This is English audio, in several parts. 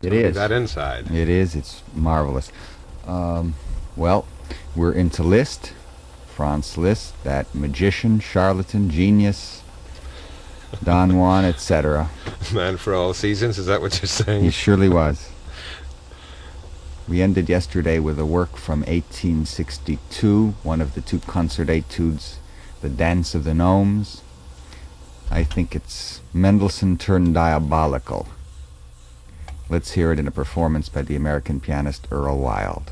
It is. That inside. It is. It's marvelous. Well, we're into Liszt, Franz Liszt, that magician, charlatan, genius, Don Juan, etc. Man for all seasons, is that what you're saying? He surely was. We ended yesterday with a work from 1862, one of the two concert etudes, The Dance of the Gnomes. I think it's Mendelssohn turned diabolical. Let's hear it in a performance by the American pianist Earl Wild.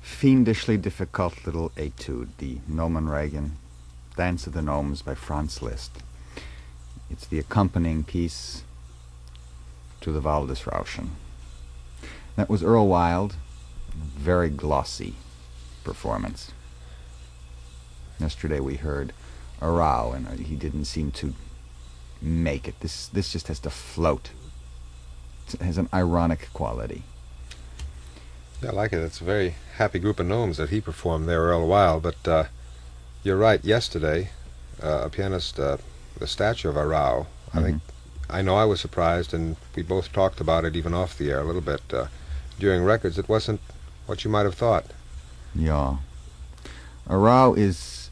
Fiendishly difficult little etude, the Gnomenreigen, Dance of the Gnomes by Franz Liszt. It's the accompanying piece to the Waldesrauschen. That was Earl Wild, very glossy performance. Yesterday we heard a row, and he didn't seem to make it. This just has to float. It has an ironic quality. Yeah, I like it. It's a very happy group of gnomes that he performed there, Earl Wild. But you're right. Yesterday, a pianist, the statue of Arau. I know I was surprised, and we both talked about it even off the air a little bit during records. It wasn't what you might have thought. Yeah, Arau is,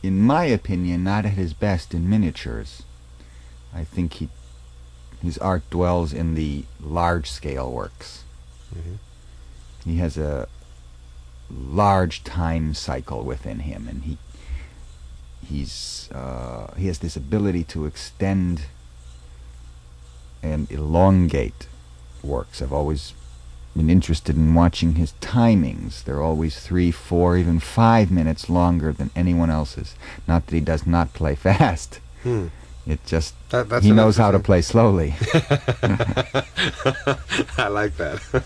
in my opinion, not at his best in miniatures. I think his art dwells in the large-scale works. Mm-hmm. He has a large time cycle within him, and he has this ability to extend and elongate works. I've always been interested in watching his timings. They're always 3, 4, even 5 minutes longer than anyone else's. Not that he does not play fast. It just, he knows how to play slowly. I like that.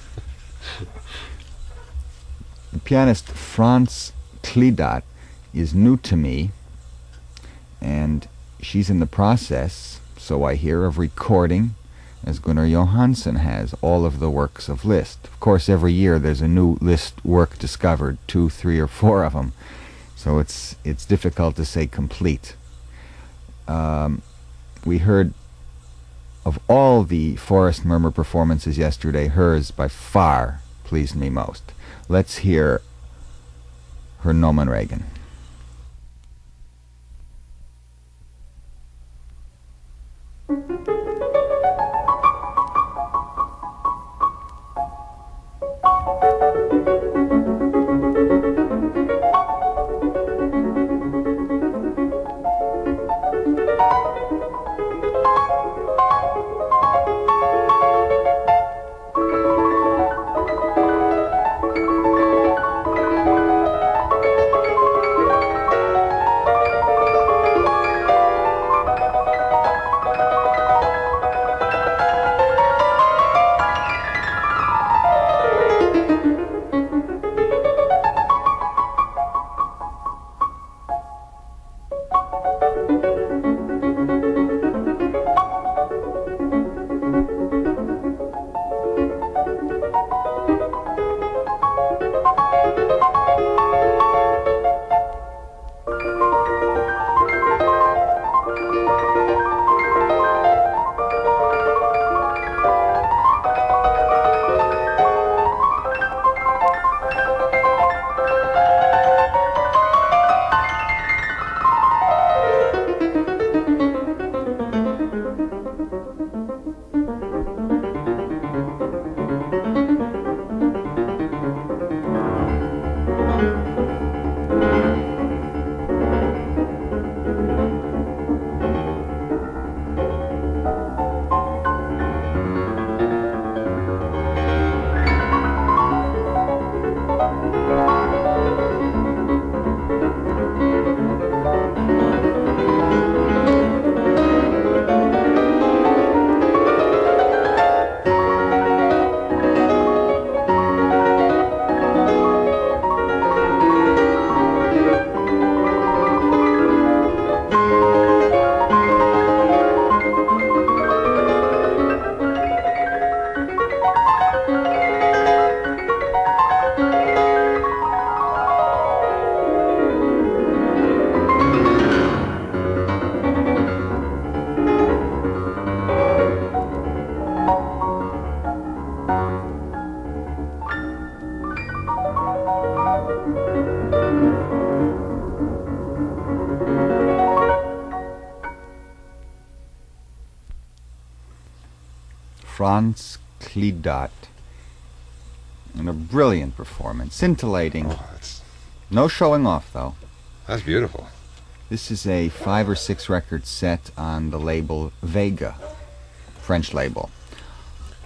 The pianist Franz Clidat is new to me, and she's in the process, so I hear, of recording, as Gunnar Johansen has, all of the works of Liszt. Of course, every year there's a new Liszt work discovered, 2, 3, or 4 of them, so it's difficult to say complete. We heard of all the Forest Murmur performances yesterday, hers by far pleased me most. Let's hear her Gnomenreigen. Franz Clidat, and a brilliant performance, scintillating. Oh, no showing off, though. That's beautiful. This is a 5 or 6 record set on the label Vega, French label.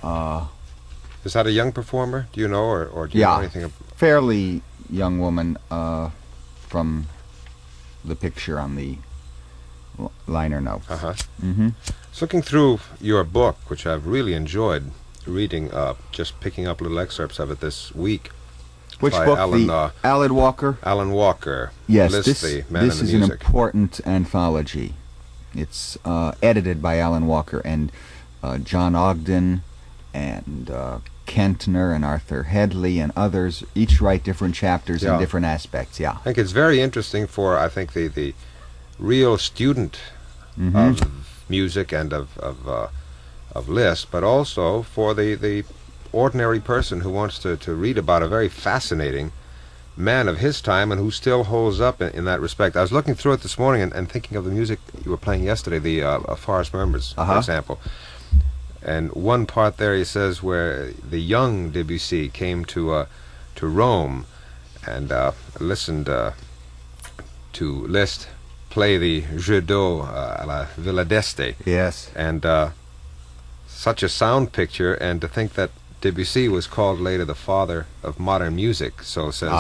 Is that a young performer? Do you know, or do you know anything? Fairly young woman, from the picture on the liner notes. So looking through your book, which I've really enjoyed reading, just picking up little excerpts of it this week. Which book? Alan Walker? Alan Walker. Yes, Liszt, this the Man is of the an Music. important anthology. It's edited by Alan Walker and John Ogden and Kentner and Arthur Headley and others. Each write different chapters in different aspects. I think it's very interesting for, I think, the real student of music and of Liszt, but also for the ordinary person who wants to read about a very fascinating man of his time and who still holds up in that respect. I was looking through it this morning and thinking of the music you were playing yesterday, the Forest Murmurs, for example. And one part there, he says, where the young Debussy came to Rome and listened to Liszt play the Jeu d'eau à la Villa d'Este. Yes. And such a sound picture, and to think that Debussy was called later the father of modern music, so says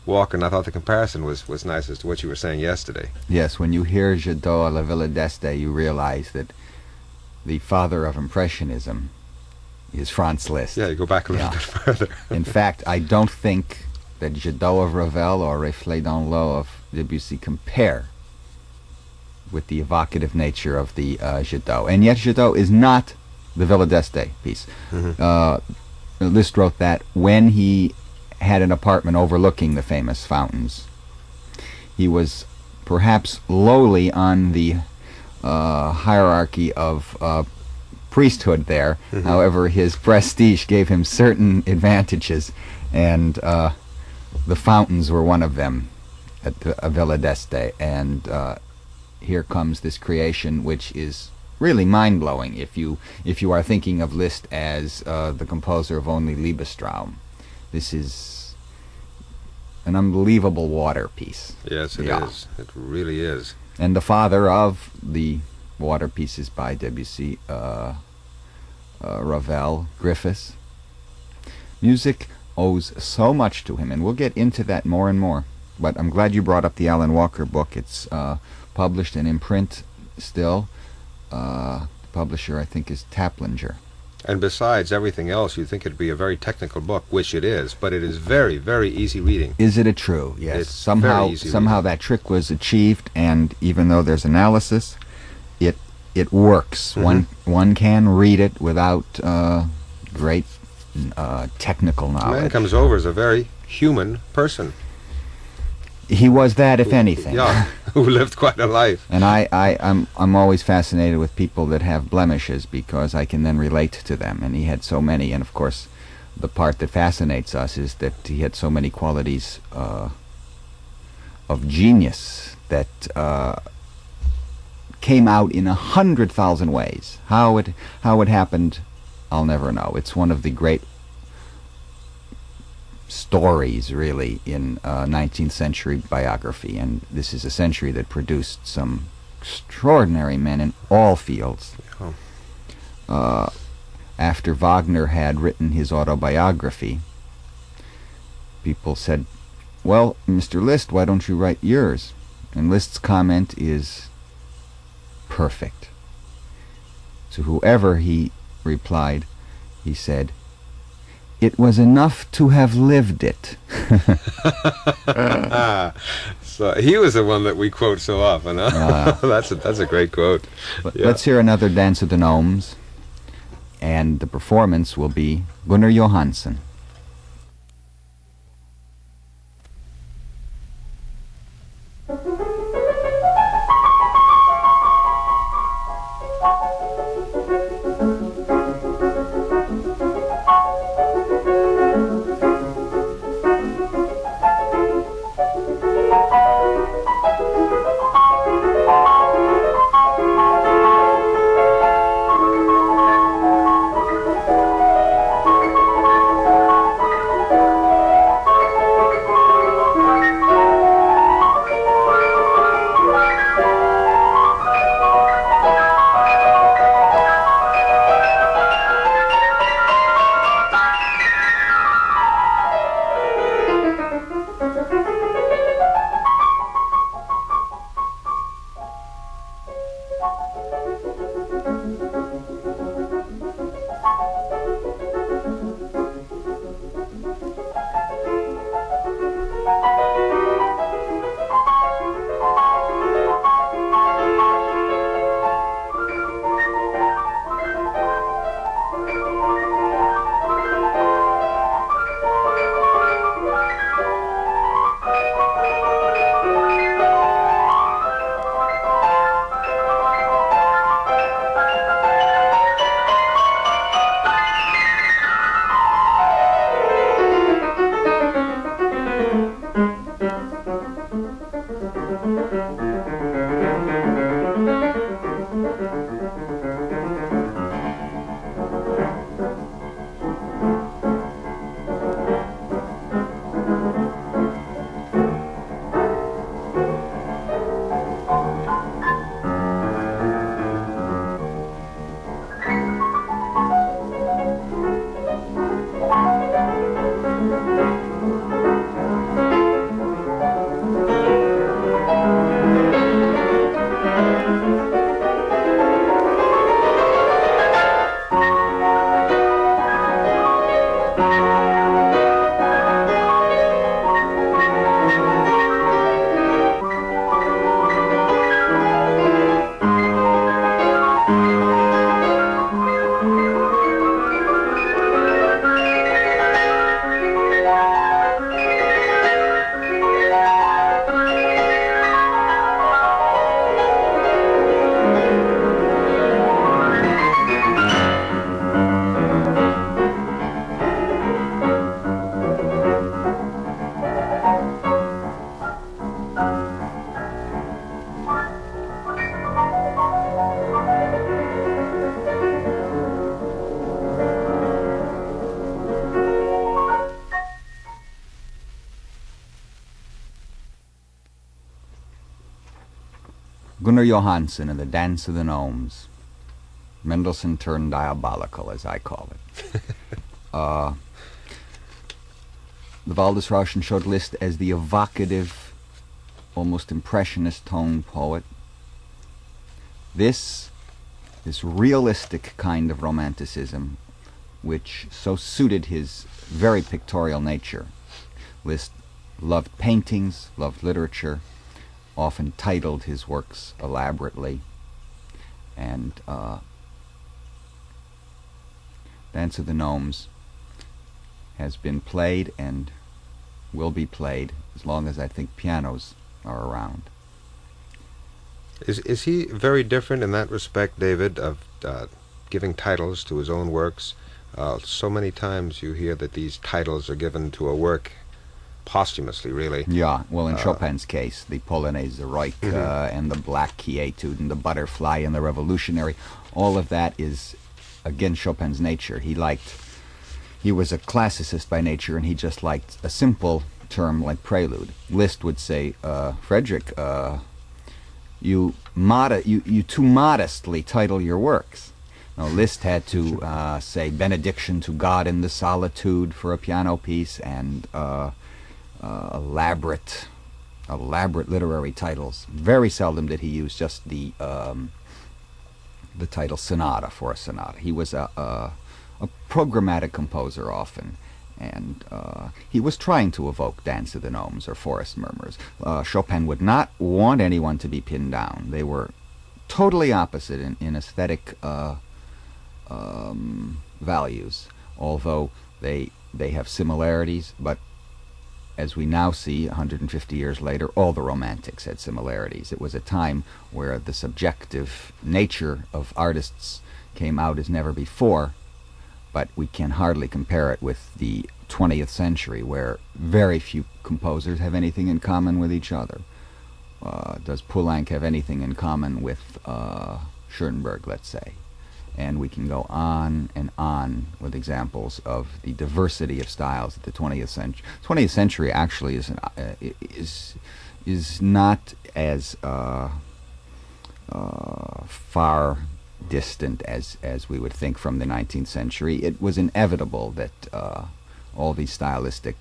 Walker, and I thought the comparison was nice as to what you were saying yesterday. Yes, when you hear Jeu d'eau à la Villa d'Este, you realize that the father of Impressionism is Franz Liszt. Yeah, you go back a little bit further. In fact, I don't think that Jadot of Ravel or Reflet dans l'eau of Debussy compare with the evocative nature of the Jadot. And yet Jadot is not the Villa d'Este piece. Liszt wrote that when he had an apartment overlooking the famous fountains. He was perhaps lowly on the hierarchy of priesthood there. However, his prestige gave him certain advantages, and the fountains were one of them at the Villa d'Este. And here comes this creation, which is really mind-blowing if you are thinking of Liszt as the composer of only Liebestraum. This is an unbelievable water piece. Yes, it is. It really is. And the father of the water pieces by Debussy, Ravel, Griffiths. Music owes so much to him, and we'll get into that more and more. But I'm glad you brought up the Alan Walker book. It's published and in print still. The publisher, I think, is Taplinger. And besides everything else, you'd think it'd be a very technical book, which it is, but it is very, very easy reading. Is it a true? Yes. It's somehow very easy somehow reading. that trick was achieved, and even though there's analysis, it works. One can read it without great technical The knowledge. man comes over as a very human person. He was that, if anything. Yeah, who lived quite a life. And I'm always fascinated with people that have blemishes, because I can then relate to them. And he had so many. And of course, the part that fascinates us is that he had so many qualities of genius that came out in 100,000 ways. How it happened, I'll never know. It's one of the great stories, really, in 19th century biography, and this is a century that produced some extraordinary men in all fields. After Wagner had written his autobiography, people said, well, Mr. Liszt, why don't you write yours? And Liszt's comment is perfect. To whoever he replied, he said, it was enough to have lived it. So he was the one that we quote so often, huh? That's a great quote. Let's hear another Dance of the Gnomes, and the performance will be Gunnar Johansen. Gunnar Johansen and the Dance of the Gnomes. Mendelssohn turned diabolical, as I call it. The Waldesrauschen showed Liszt as the evocative, almost impressionist tone poet. This realistic kind of romanticism, which so suited his very pictorial nature. Liszt loved paintings, loved literature, often titled his works elaborately, and Dance of the Gnomes has been played and will be played as long as I think pianos are around. Is he very different in that respect, David, of giving titles to his own works? So many times you hear that these titles are given to a work posthumously, really. Yeah, well, in Chopin's case, the Polonaise Reich and the Black Key Etude and the Butterfly and the Revolutionary, all of that is, again, Chopin's nature. He was a classicist by nature, and he just liked a simple term like prelude. Liszt would say, Frederick, you too modestly title your works. Now, Liszt had to say Benediction to God in the Solitude for a piano piece, and elaborate literary titles. Very seldom did he use just the title sonata for a sonata. He was a programmatic composer often, and he was trying to evoke Dance of the Gnomes or Forest Murmurs. Chopin would not want anyone to be pinned down. They were totally opposite in aesthetic values, although they have similarities, but as we now see, 150 years later, all the Romantics had similarities. It was a time where the subjective nature of artists came out as never before, but we can hardly compare it with the 20th century, where very few composers have anything in common with each other. Does Poulenc have anything in common with Schoenberg, let's say? And we can go on and on with examples of the diversity of styles of the 20th century. 20th century actually is not as far distant as we would think from the 19th century. It was inevitable that all these stylistic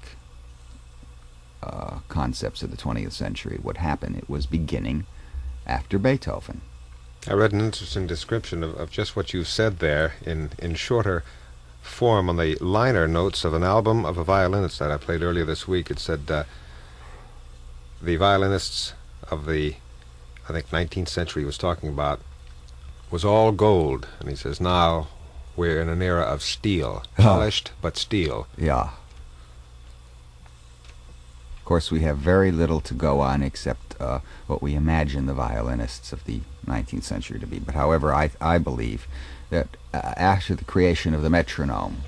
concepts of the 20th century would happen. It was beginning after Beethoven. I read an interesting description of just what you said there in shorter form on the liner notes of an album of a violinist that I played earlier this week. It said the violinists of the, I think, 19th century he was talking about was all gold. And he says, now we're in an era of steel, polished but steel. Yeah. Of course, we have very little to go on except what we imagine the violinists of the 19th century to be. But however, I believe that after the creation of the metronome,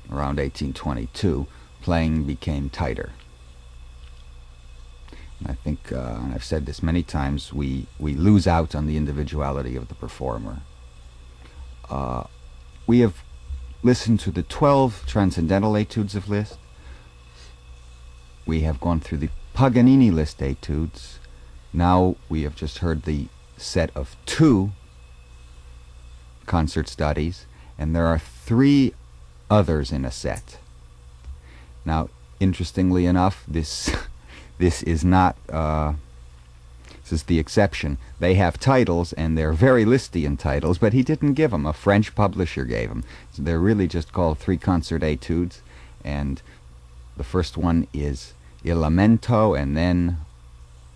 around 1822, playing became tighter. And I think, and I've said this many times, we lose out on the individuality of the performer. We have listened to the 12 transcendental etudes of Liszt. We have gone through the Paganini Liszt etudes. Now we have just heard the set of 2 concert studies, and there are 3 others in a set. Now, interestingly enough, this is not this is the exception. They have titles, and they're very Lisztian titles, but he didn't give them. A French publisher gave them. So they're really just called 3 concert etudes, and the first one is Il Lamento, and then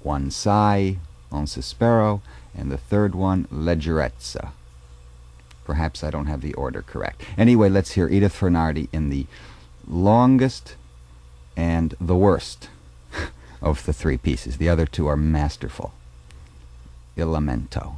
One Sigh, Un Sospiro, and the third one, Leggierezza. Perhaps I don't have the order correct. Anyway, let's hear Edith Farnadi in the longest and the worst of the 3 pieces. The other 2 are masterful. Il Lamento.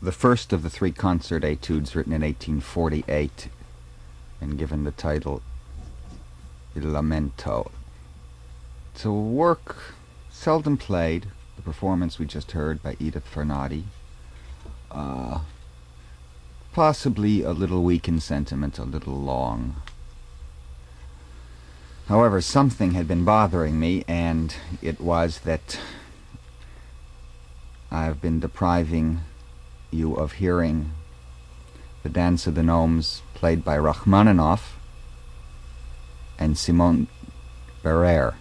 the first of the three concert etudes written in 1848 and given the title Lamento. It's a work seldom played. The performance we just heard by Edith Farnadi. Possibly a little weak in sentiment, a little long. However, something had been bothering me, and it was that I've been depriving you of hearing the Dance of the Gnomes played by Rachmaninoff and Simon Barere.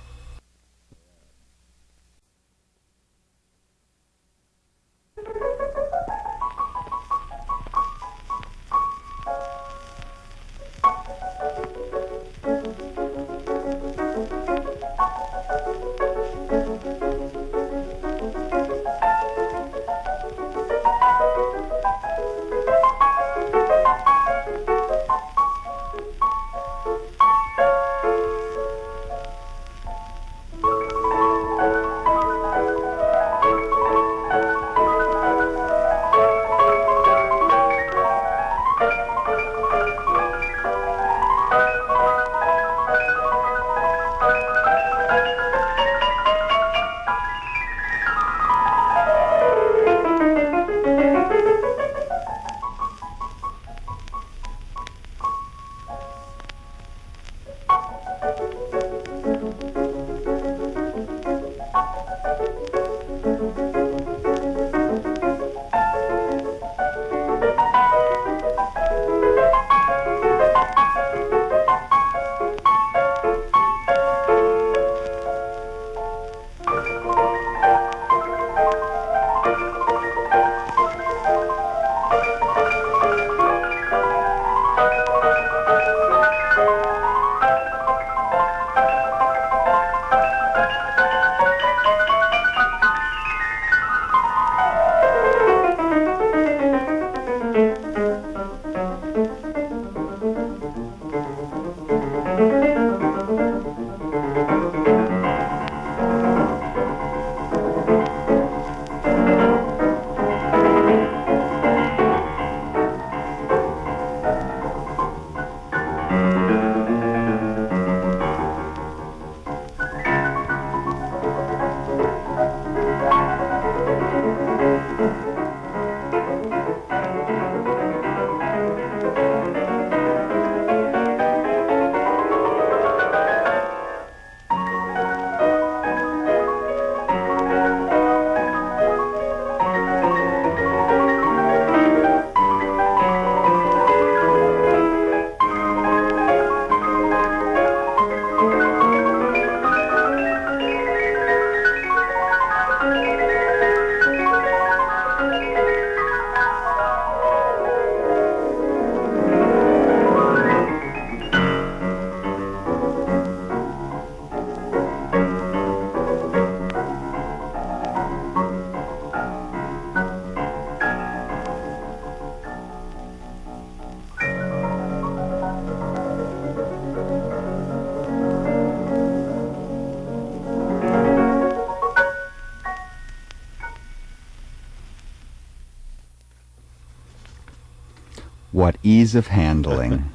What ease of handling.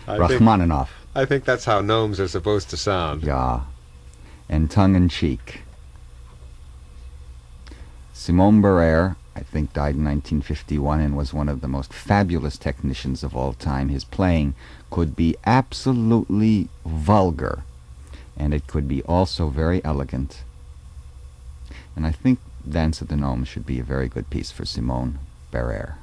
Rachmaninoff. I think that's how gnomes are supposed to sound. Yeah. And tongue-in-cheek. Simon Barere, I think, died in 1951 and was one of the most fabulous technicians of all time. His playing could be absolutely vulgar, and it could be also very elegant. And I think Dance of the Gnomes should be a very good piece for Simon Barere.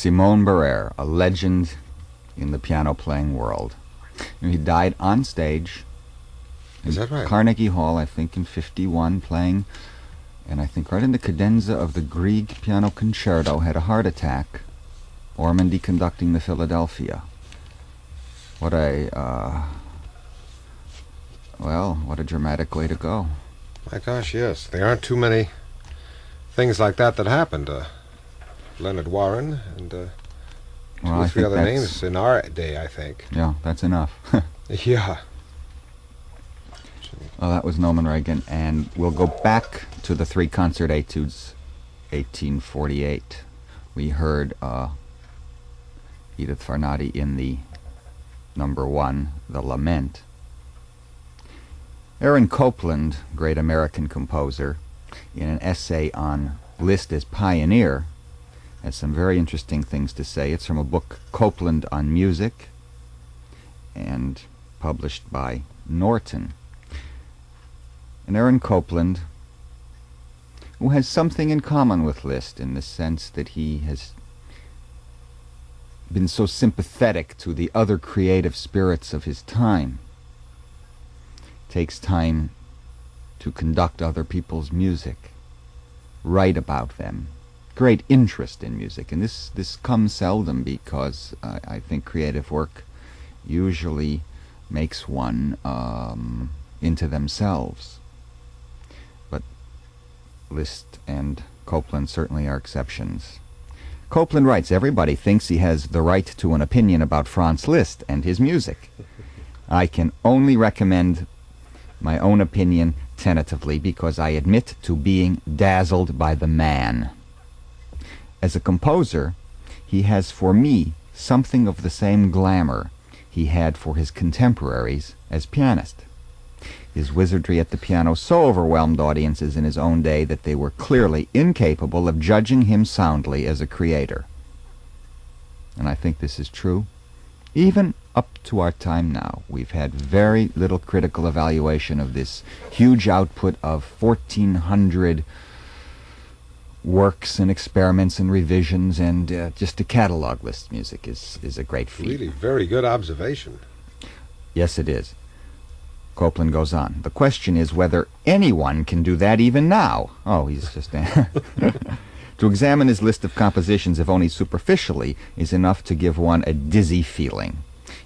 Simon Barere, a legend in the piano-playing world. He died on stage Is that right? Carnegie Hall, I think, in '51, playing, and I think right in the cadenza of the Grieg Piano Concerto, had a heart attack. Ormandy conducting the Philadelphia. What a, what a dramatic way to go. My gosh, yes. There aren't too many things like that happened. Leonard Warren and two or three other names in our day, I think. Yeah, that's enough. Yeah. Well, that was Gnomenreigen, and we'll go back to the three concert etudes, 1848. We heard Edith Farnadi in the number 1, the Lament. Aaron Copland, great American composer, in an essay on Liszt as pioneer, has some very interesting things to say. It's from a book, Copland on Music, and published by Norton. And Aaron Copland, who has something in common with Liszt in the sense that he has been so sympathetic to the other creative spirits of his time, takes time to conduct other people's music, write about them, great interest in music. And this comes seldom, because I think creative work usually makes one into themselves. But Liszt and Copland certainly are exceptions. Copland writes, "Everybody thinks he has the right to an opinion about Franz Liszt and his music. I can only recommend my own opinion tentatively, because I admit to being dazzled by the man. As a composer, he has for me something of the same glamour he had for his contemporaries as pianist. His wizardry at the piano so overwhelmed audiences in his own day that they were clearly incapable of judging him soundly as a creator." And I think this is true. Even up to our time now, we've had very little critical evaluation of this huge output of 1,400 works and experiments and revisions, and just to catalog Liszt music is a great feat. Really very good observation. Yes, it is. Copland goes on, "The question is whether anyone can do that even now." Oh, he's just... To examine his list of compositions, if only superficially, is enough to give one a dizzy feeling.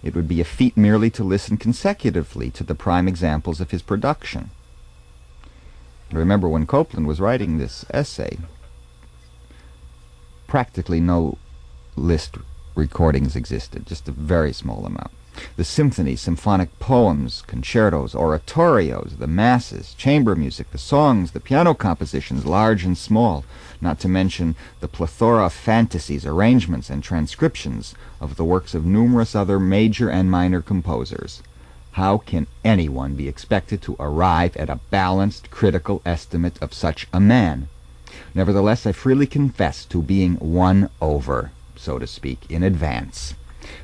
It would be a feat merely to listen consecutively to the prime examples of his production. Remember, when Copland was writing this essay, practically no Liszt recordings existed, just a very small amount. The symphonies, symphonic poems, concertos, oratorios, the masses, chamber music, the songs, the piano compositions, large and small, not to mention the plethora of fantasies, arrangements, and transcriptions of the works of numerous other major and minor composers. How can anyone be expected to arrive at a balanced, critical estimate of such a man? Nevertheless, I freely confess to being won over, so to speak, in advance.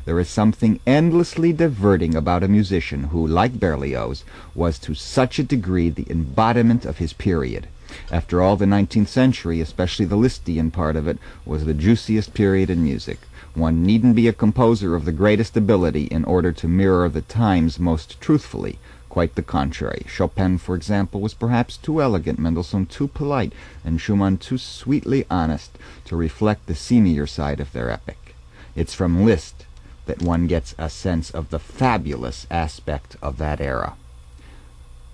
There is something endlessly diverting about a musician who, like Berlioz, was to such a degree the embodiment of his period. After all, the 19th century, especially the Lisztian part of it, was the juiciest period in music. One needn't be a composer of the greatest ability in order to mirror the times most truthfully. Quite the contrary. Chopin, for example, was perhaps too elegant, Mendelssohn too polite, and Schumann too sweetly honest to reflect the seamier side of their epic. It's from Liszt that one gets a sense of the fabulous aspect of that era.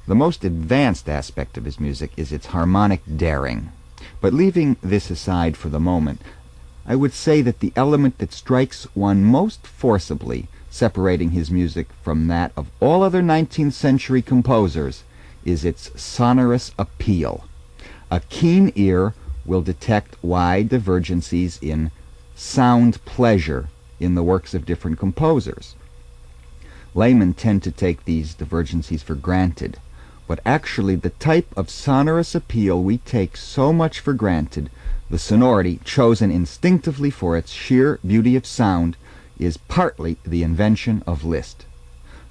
The most advanced aspect of his music is its harmonic daring. But leaving this aside for the moment, I would say that the element that strikes one most forcibly, separating his music from that of all other 19th century composers, is its sonorous appeal. A keen ear will detect wide divergencies in sound pleasure in the works of different composers. Laymen tend to take these divergencies for granted, but actually the type of sonorous appeal we take so much for granted, the sonority chosen instinctively for its sheer beauty of sound, is partly the invention of Liszt.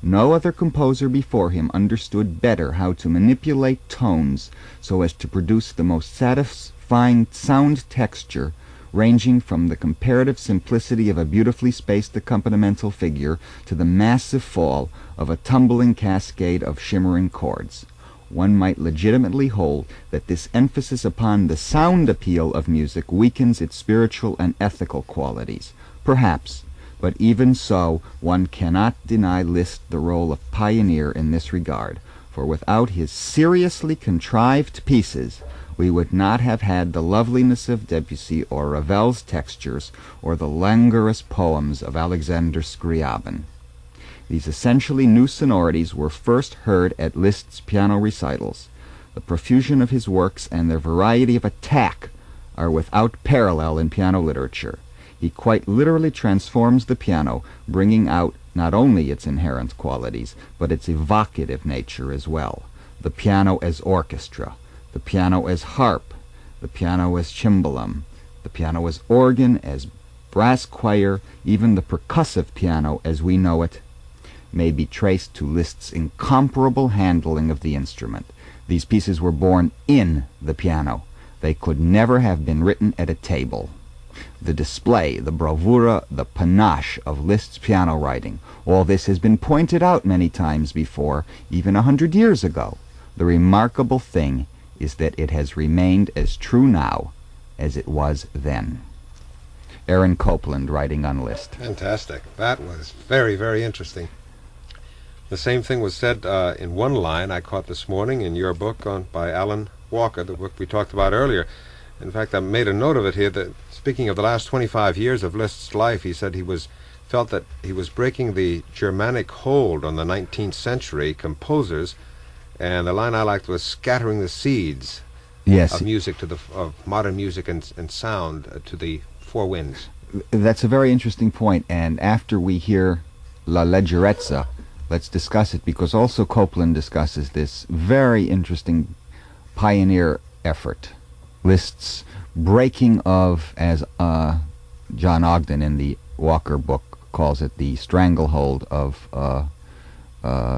No other composer before him understood better how to manipulate tones so as to produce the most satisfying sound texture ranging from the comparative simplicity of a beautifully spaced accompanimental figure to the massive fall of a tumbling cascade of shimmering chords. One might legitimately hold that this emphasis upon the sound appeal of music weakens its spiritual and ethical qualities. Perhaps, but even so, one cannot deny Liszt the role of pioneer in this regard, for without his seriously contrived pieces, we would not have had the loveliness of Debussy or Ravel's textures or the languorous poems of Alexander Scriabin. These essentially new sonorities were first heard at Liszt's piano recitals. The profusion of his works and their variety of attack are without parallel in piano literature. He quite literally transforms the piano, bringing out not only its inherent qualities, but its evocative nature as well. The piano as orchestra, the piano as harp, the piano as cymbalum, the piano as organ, as brass choir, even the percussive piano as we know it, may be traced to Liszt's incomparable handling of the instrument. These pieces were born in the piano. They could never have been written at a table. The display, the bravura, the panache of Liszt's piano writing, all this has been pointed out many times before, even 100 years ago. The remarkable thing is that it has remained as true now as it was then. Aaron Copland writing on Liszt. Fantastic. That was very, very interesting. The same thing was said in one line I caught this morning in your book by Alan Walker, the book we talked about earlier. In fact, I made a note of it here that, speaking of the last 25 years of Liszt's life, he said felt that he was breaking the Germanic hold on the 19th century composers, and the line I liked was scattering the seeds of music of modern music and sound to the four winds. That's a very interesting point, and after we hear La Leggierezza, let's discuss it, because also Copland discusses this very interesting pioneer effort. Liszt's breaking of, as John Ogden in the Walker book calls it, the stranglehold of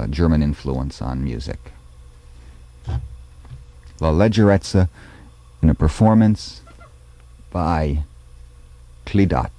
German influence on music. La Leggierezza in a performance by Clidat.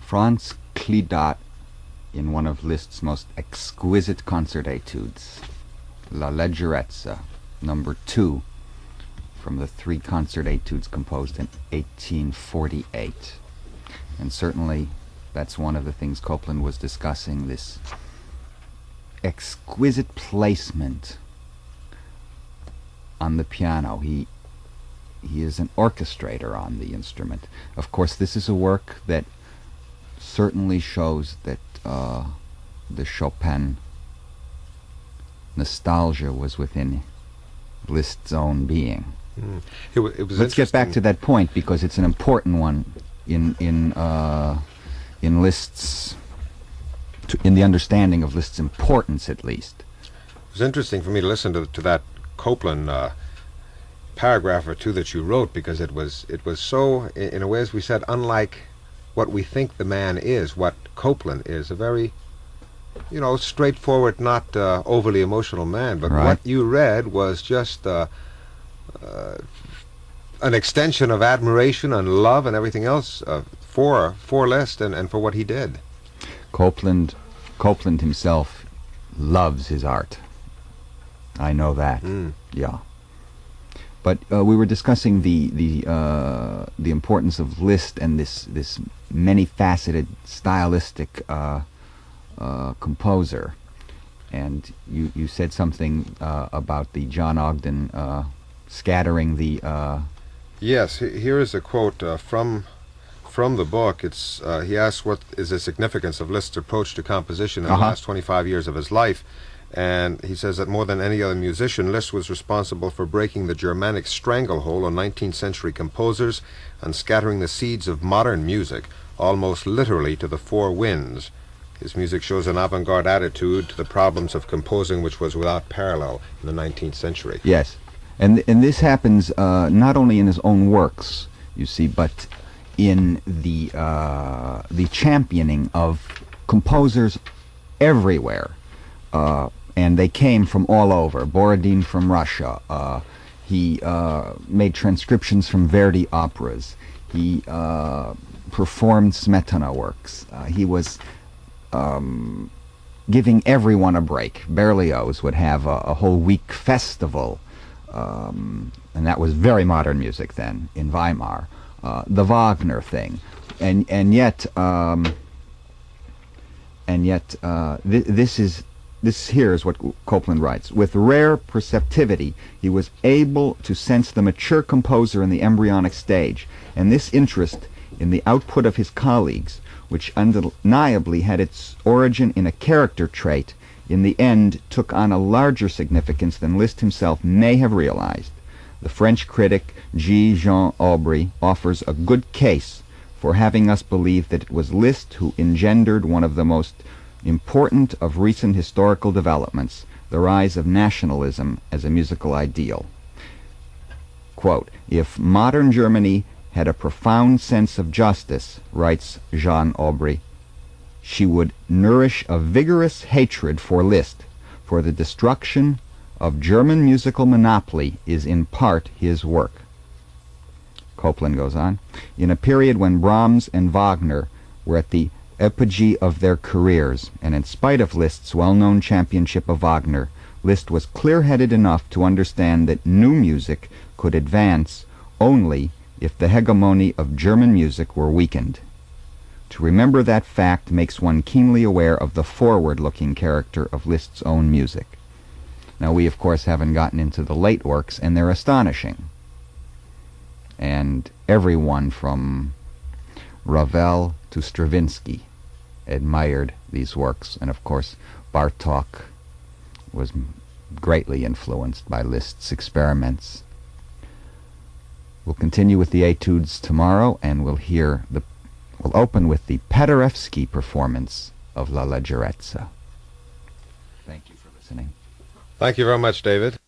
Franz Clidat in one of Liszt's most exquisite concert etudes, La Leggierezza, number 2, from the 3 concert etudes composed in 1848. And certainly that's one of the things Copland was discussing, this exquisite placement on the piano. He is an orchestrator on the instrument. Of course, this is a work that certainly shows that the Chopin nostalgia was within Liszt's own being. It was Let's get back to that point, because it's an important one in Liszt's, in the understanding of Liszt's importance, at least. It was interesting for me to listen to that Copland paragraph or two that you wrote, because it was so, in a way, as we said, unlike what we think the man is. What Copland is, a very, straightforward, not overly emotional man. But right. What you read was just an extension of admiration and love and everything else for Liszt and for what he did. Copland himself loves his art. I know that. Yeah. But we were discussing the importance of Liszt and this many-faceted stylistic composer, and you said something about the John Ogden scattering the. Yes, here is a quote from the book. It's he asks what is the significance of Liszt's approach to composition in the last 25 years of his life. And he says that more than any other musician, Liszt was responsible for breaking the Germanic stranglehold on 19th century composers and scattering the seeds of modern music, almost literally to the four winds. His music shows an avant-garde attitude to the problems of composing which was without parallel in the 19th century. Yes, and this happens not only in his own works, you see, but in the championing of composers everywhere. And they came from all over. Borodin from Russia. He made transcriptions from Verdi operas. He performed Smetana works. He was giving everyone a break. Berlioz would have a whole week festival, and that was very modern music then in Weimar. The Wagner thing, and yet This here is what Copland writes. With rare perceptivity, he was able to sense the mature composer in the embryonic stage, and this interest in the output of his colleagues, which undeniably had its origin in a character trait, in the end took on a larger significance than Liszt himself may have realized. The French critic Jean Aubry offers a good case for having us believe that it was Liszt who engendered one of the most important of recent historical developments, the rise of nationalism as a musical ideal. Quote, "If modern Germany had a profound sense of justice," writes Jean Aubry, "she would nourish a vigorous hatred for Liszt, for the destruction of German musical monopoly is in part his work." Copland goes on, "In a period when Brahms and Wagner were at the apogee of their careers, and in spite of Liszt's well-known championship of Wagner, Liszt was clear-headed enough to understand that new music could advance only if the hegemony of German music were weakened. To remember that fact makes one keenly aware of the forward-looking character of Liszt's own music." Now, we, of course, haven't gotten into the late works, and they're astonishing. And everyone from Ravel to Stravinsky admired these works, and of course Bartók was greatly influenced by Liszt's experiments. We'll continue with the etudes tomorrow, and we'll open with the Paderewski performance of La Leggierezza. Thank you for listening. Thank you very much, David.